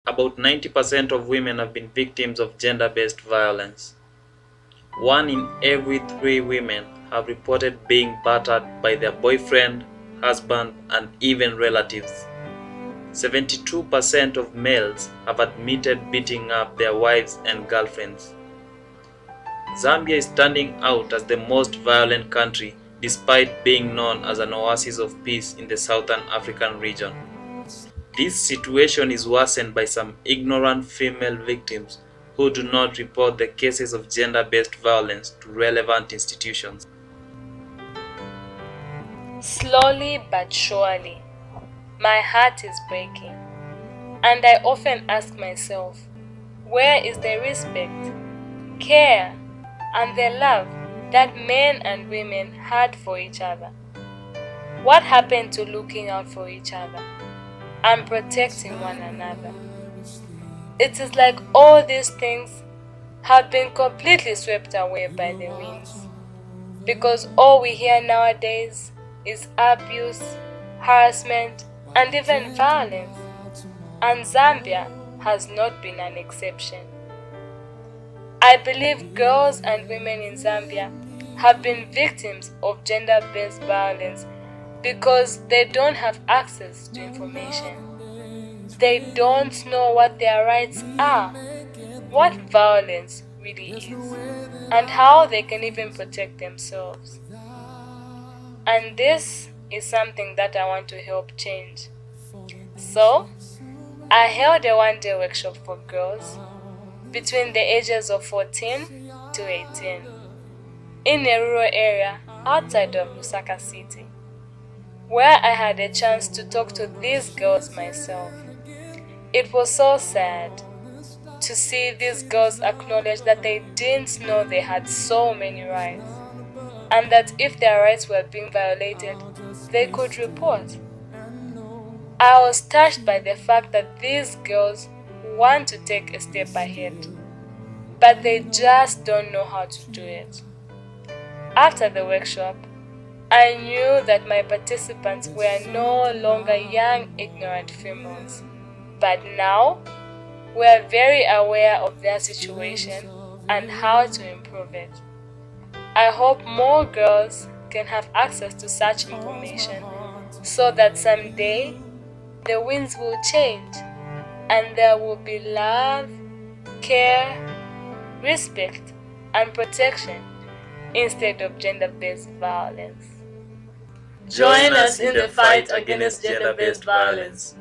About 90% of women have been victims of gender-based violence. 1 in every 3 women have reported being battered by their boyfriend, husband, and even relatives. 72% of males have admitted beating up their wives and girlfriends. Zambia is standing out as the most violent country despite being known as an oasis of peace in the Southern African region. This situation is worsened by some ignorant female victims who do not report the cases of gender-based violence to relevant institutions. Slowly but surely, my heart is breaking, and I often ask myself, where is the respect, care, and the love that men and women had for each other? What happened to looking out for each other and protecting one another? It is like all these things have been completely swept away by the winds, because all we hear nowadays is abuse, harassment, and even violence, and Zambia has not been an exception. I believe girls and women in Zambia have been victims of gender-based violence because they don't have access to information. They don't know what their rights are, what violence really is, and how they can even protect themselves. And this is something that I want to help change. So, I held a one-day workshop for girls between the ages of 14 to 18 in a rural area outside of Lusaka City, where I had a chance to talk to these girls myself. It was so sad to see these girls acknowledge that they didn't know they had so many rights, and that if their rights were being violated, they could report. I was touched by the fact that these girls want to take a step ahead, but they just don't know how to do it. After the workshop, I knew that my participants were no longer young, ignorant females, but now were very aware of their situation and how to improve it. I hope more girls can have access to such information so that someday the winds will change and there will be love, care, respect, and protection instead of gender-based violence. Join us in the fight against gender-based violence.